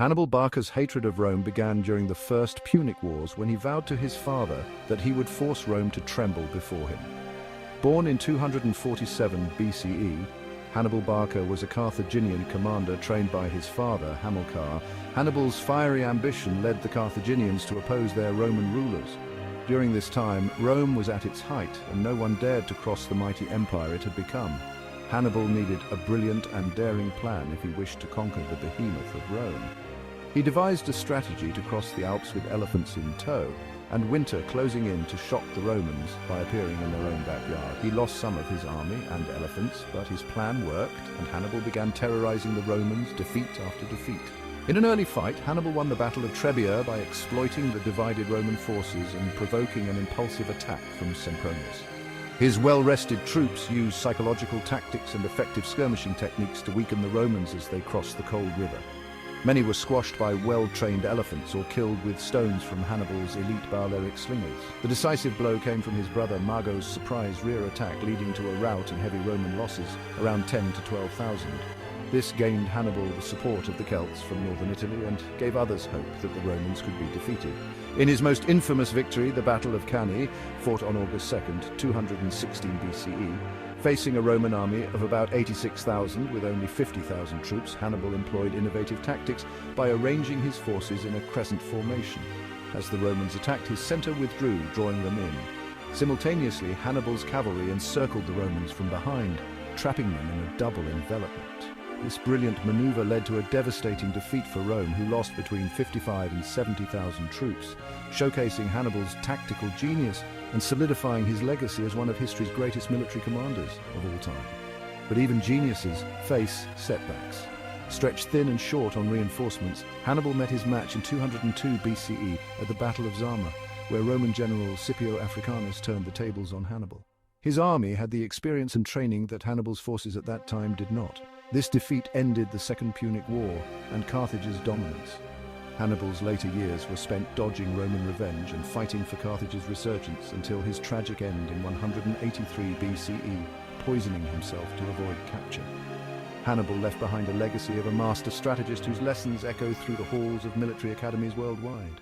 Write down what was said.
Hannibal Barca's hatred of Rome began during the First Punic Wars when he vowed to his father that he would force Rome to tremble before him. Born in 247 BCE, Hannibal Barca was a Carthaginian commander trained by his father, Hamilcar. Hannibal's fiery ambition led the Carthaginians to oppose their Roman rulers. During this time, Rome was at its height, and no one dared to cross the mighty empire it had become. Hannibal needed a brilliant and daring plan if he wished to conquer the behemoth of Rome. He devised a strategy to cross the Alps with elephants in tow, and winter closing in to shock the Romans by appearing in their own backyard. He lost some of his army and elephants, but his plan worked, and Hannibal began terrorizing the Romans, defeat after defeat. In an early fight, Hannibal won the Battle of Trebia by exploiting the divided Roman forces and provoking an impulsive attack from Sempronius. His well-rested troops used psychological tactics and effective skirmishing techniques to weaken the Romans as they crossed the cold river. Many were squashed by well-trained elephants or killed with stones from Hannibal's elite Balearic slingers. The decisive blow came from his brother Mago's surprise rear attack, leading to a rout and heavy Roman losses, around 10 to 12,000. This gained Hannibal the support of the Celts from northern Italy and gave others hope that the Romans could be defeated. In his most infamous victory, the Battle of Cannae, fought on August 2nd, 216 BCE, facing a Roman army of about 86,000 with only 50,000 troops, Hannibal employed innovative tactics by arranging his forces in a crescent formation. As the Romans attacked, his center withdrew, drawing them in. Simultaneously, Hannibal's cavalry encircled the Romans from behind, trapping them in a double envelopment. This brilliant maneuver led to a devastating defeat for Rome, who lost between 55 and 70,000 troops, showcasing Hannibal's tactical genius and solidifying his legacy as one of history's greatest military commanders of all time. But even geniuses face setbacks. Stretched thin and short on reinforcements, Hannibal met his match in 202 BCE at the Battle of Zama, where Roman General Scipio Africanus turned the tables on Hannibal. His army had the experience and training that Hannibal's forces at that time did not. This defeat ended the Second Punic War and Carthage's dominance. Hannibal's later years were spent dodging Roman revenge and fighting for Carthage's resurgence until his tragic end in 183 BCE, poisoning himself to avoid capture. Hannibal left behind a legacy of a master strategist whose lessons echo through the halls of military academies worldwide.